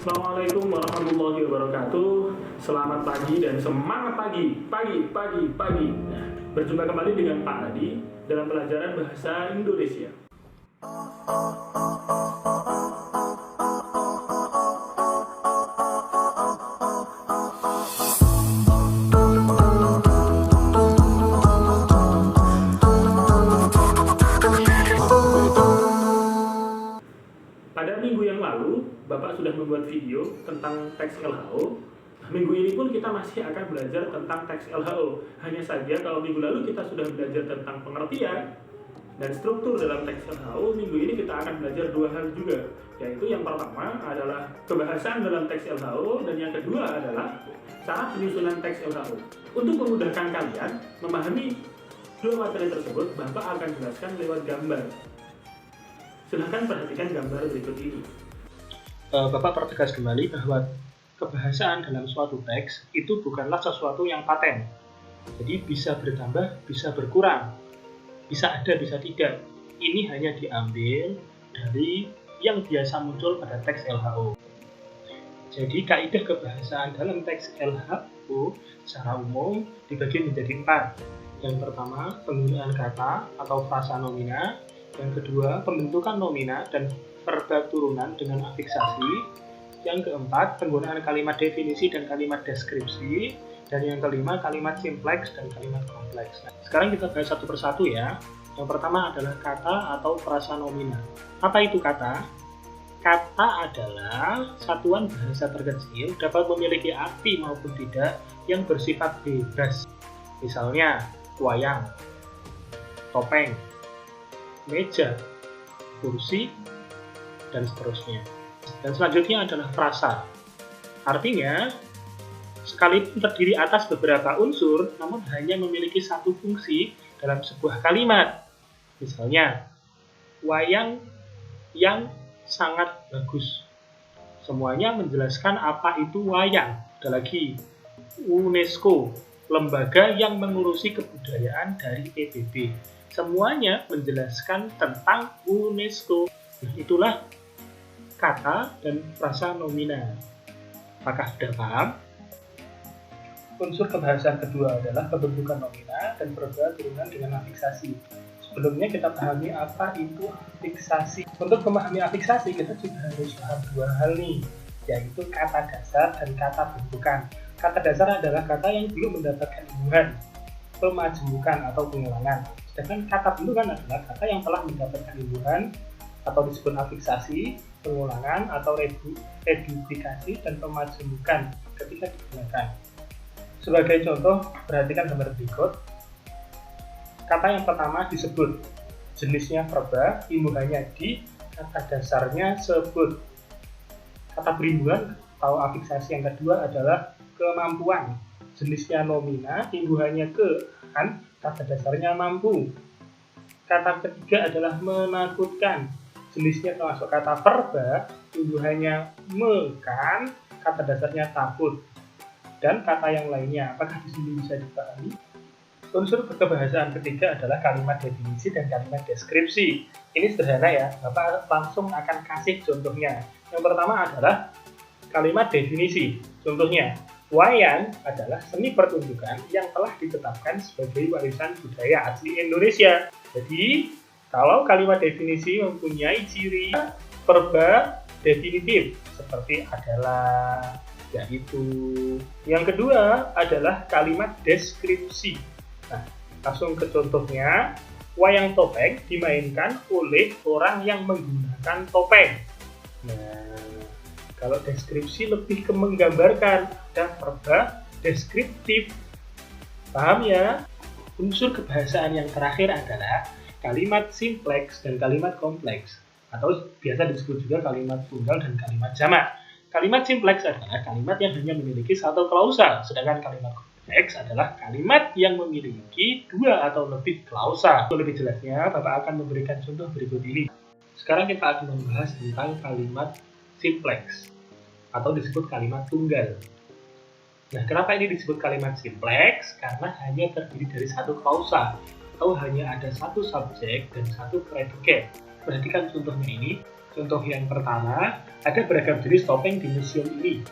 Assalamualaikum warahmatullahi wabarakatuh. Selamat pagi dan semangat pagi. Nah, berjumpa kembali dengan Pak Adi dalam pelajaran bahasa Indonesia. Pada minggu yang lalu, Bapak sudah membuat video tentang teks LHO. Minggu ini pun kita masih akan belajar tentang teks LHO. Hanya saja kalau minggu lalu kita sudah belajar tentang pengertian dan struktur dalam teks LHO, minggu ini kita akan belajar dua hal juga. Yaitu yang pertama adalah kebahasan dalam teks LHO, dan yang kedua adalah cara penyusunan teks LHO. Untuk memudahkan kalian memahami dua materi tersebut, Bapak akan jelaskan lewat gambar. Silahkan perhatikan gambar berikut ini. Bapak pertegas kembali bahwa kebahasaan dalam suatu teks itu bukanlah sesuatu yang paten. Jadi bisa bertambah, bisa berkurang, bisa ada, bisa tidak. Ini hanya diambil dari yang biasa muncul pada teks LHO. Jadi kaidah kebahasaan dalam teks LHO secara umum dibagi menjadi 4. Yang pertama, penggunaan kata atau frasa nomina. Yang kedua, pembentukan nomina dan verba turunan dengan afiksasi. Yang keempat, penggunaan kalimat definisi dan kalimat deskripsi. Dan yang kelima, kalimat simpleks dan kalimat kompleks. Nah, sekarang kita bahas satu persatu ya. Yang pertama adalah kata atau frasa nomina. Apa itu kata? Kata adalah satuan bahasa terkecil, dapat memiliki arti maupun tidak yang bersifat bebas. Misalnya, wayang, topeng, meja, kursi, dan seterusnya. Dan selanjutnya adalah frasa. Artinya, sekalipun terdiri atas beberapa unsur, namun hanya memiliki satu fungsi dalam sebuah kalimat. Misalnya, wayang yang sangat bagus. Semuanya menjelaskan apa itu wayang. Ada lagi, UNESCO, lembaga yang mengurusi kebudayaan dari PBB. Semuanya menjelaskan tentang UNESCO. Itulah kata dan frasa nomina. Apakah sudah paham? Unsur kebahasaan kedua adalah pembentukan nomina dan verba turunan dengan afiksasi. Sebelumnya kita pahami apa itu afiksasi. Untuk memahami afiksasi kita juga harus paham dua hal nih, yaitu kata dasar dan kata bentukan. Kata dasar adalah kata yang belum mendapatkan imbuhan, pemajemukan atau pengulangan. Sedangkan kata bentukan adalah kata yang telah mendapatkan imbuhan atau disebut afiksasi, pengulangan atau reduplikasi dan pemajemukan ketika digunakan. Sebagai contoh, perhatikan gambar berikut. Kata yang pertama disebut, jenisnya verba, imbuhannya di, kata dasarnya sebut. Kata berimbuhan atau afiksasi yang kedua adalah kemampuan, jenisnya nomina, imbuhannya ke, kan, kata dasarnya mampu. Kata ketiga adalah menakutkan, jenisnya termasuk kata verba, imbuhannya me, kan, kata dasarnya takut. Dan kata yang lainnya, apakah di sini bisa dipahami? Unsur kebahasaan ketiga adalah kalimat definisi dan kalimat deskripsi. Ini sederhana ya, Bapak langsung akan kasih contohnya. Yang pertama adalah kalimat definisi. Contohnya, wayang adalah seni pertunjukan yang telah ditetapkan sebagai warisan budaya asli Indonesia. Jadi, kalau kalimat definisi mempunyai ciri verba definitif, seperti adalah, yaitu. Yang kedua adalah kalimat deskripsi. Nah, langsung ke contohnya. Wayang topeng dimainkan oleh orang yang menggunakan topeng. Nah, kalau deskripsi lebih ke menggambarkan, dan verba deskriptif. Paham ya? Unsur kebahasaan yang terakhir adalah kalimat simpleks dan kalimat kompleks, atau biasa disebut juga kalimat tunggal dan kalimat jamak. Kalimat simpleks adalah kalimat yang hanya memiliki satu klausa, sedangkan kalimat kompleks adalah kalimat yang memiliki dua atau lebih klausa. Untuk lebih jelasnya, Bapak akan memberikan contoh berikut ini. Sekarang kita akan membahas tentang kalimat simpleks, atau disebut kalimat tunggal. Nah, kenapa ini disebut kalimat simpleks? Karena hanya terdiri dari satu klausa, atau hanya ada satu subjek dan satu predikat. Perhatikan contohnya ini. Contoh yang pertama, ada beragam jenis topeng di museum ini.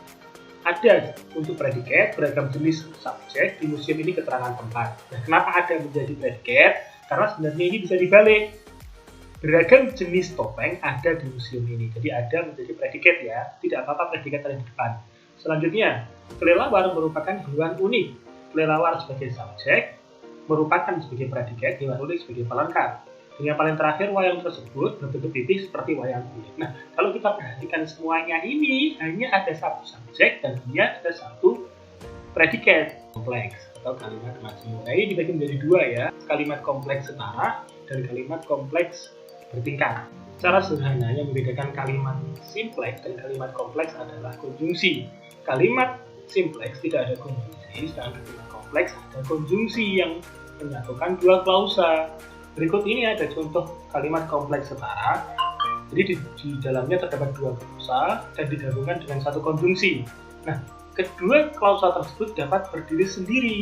Ada untuk predikat, beragam jenis subjek di museum ini keterangan tempat. Nah, kenapa ada menjadi predikat? Karena sebenarnya ini bisa dibalik. Beragam jenis topeng ada di museum ini. Jadi ada menjadi predikat ya. Tidak apa-apa predikat ada di depan. Selanjutnya, kelelawar merupakan hewan unik. Kelelawar sebagai subjek merupakan sebagai predikat, hewan unik sebagai pelengkap. Dan yang paling terakhir, wayang tersebut berbentuk pipih seperti wayang kulit. Nah, kalau kita perhatikan semuanya ini, hanya ada satu subjek dan hanya ada satu predikat kompleks atau kalimat majemuk. Nah, ini dibagi menjadi dua ya, kalimat kompleks setara dan kalimat kompleks bertingkat. Cara sederhana yang membedakan kalimat simpleks dan kalimat kompleks adalah konjungsi. Kalimat simpleks tidak ada konjungsi, sedangkan kalimat kompleks ada konjungsi yang menyatukan dua klausa. Berikut ini ada contoh kalimat kompleks setara. Jadi di dalamnya terdapat dua klausa dan digabungkan dengan satu konjungsi. Nah, kedua klausa tersebut dapat berdiri sendiri.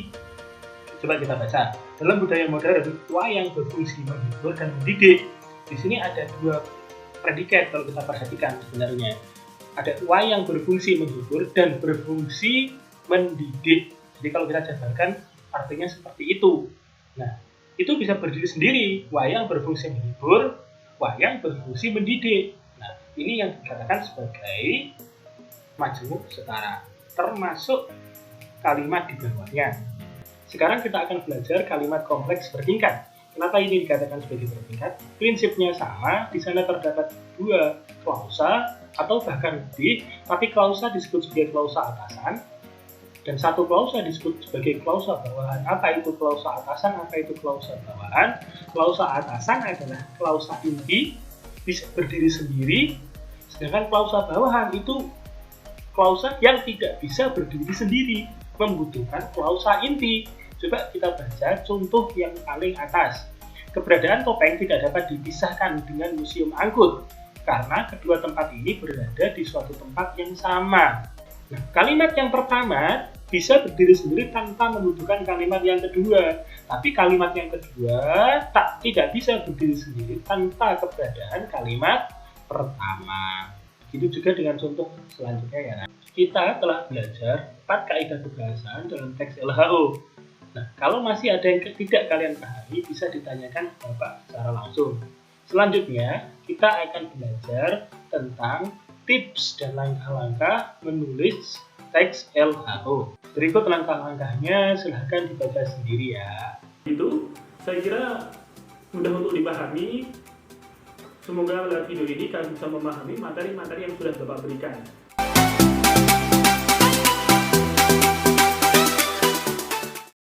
Coba kita baca. Dalam budaya modern, wayang berfungsi menghibur dan mendidik. Di sini ada dua predikat kalau kita perhatikan sebenarnya. Ada wayang berfungsi menghibur dan berfungsi mendidik. Jadi kalau kita jabarkan artinya seperti itu. Nah, itu bisa berdiri sendiri. Wayang berfungsi menghibur, wayang berfungsi mendidik. Nah, ini yang dikatakan sebagai majemuk setara, termasuk kalimat di bawahnya. Sekarang kita akan belajar kalimat kompleks bertingkat. Kenapa ini dikatakan sebagai bertingkat? Prinsipnya sama, di sana terdapat dua klausa atau bahkan lebih, tapi klausa disebut sebagai klausa atasan dan satu klausa disebut sebagai klausa bawahan. Apa itu klausa atasan? Apa itu klausa bawahan? Klausa atasan adalah klausa inti, bisa berdiri sendiri, sedangkan klausa bawahan itu klausa yang tidak bisa berdiri sendiri, membutuhkan klausa inti. Coba kita baca contoh yang paling atas. Keberadaan topeng tidak dapat dipisahkan dengan museum angkut, karena kedua tempat ini berada di suatu tempat yang sama. Nah, kalimat yang pertama bisa berdiri sendiri tanpa membutuhkan kalimat yang kedua. Tapi kalimat yang kedua tidak bisa berdiri sendiri tanpa keberadaan kalimat pertama. Begitu juga dengan contoh selanjutnya ya. Kita telah belajar 4 kaidah kebahasaan dalam teks LHO. Nah, kalau masih ada yang tidak kalian pahami, bisa ditanyakan Bapak secara langsung. Selanjutnya, kita akan belajar tentang tips dan langkah-langkah menulis teks LHO. Berikut langkah-langkahnya, silahkan dibaca sendiri ya. Itu saya kira mudah untuk dipahami. Semoga lewat video ini kalian bisa memahami materi-materi yang sudah Bapak berikan.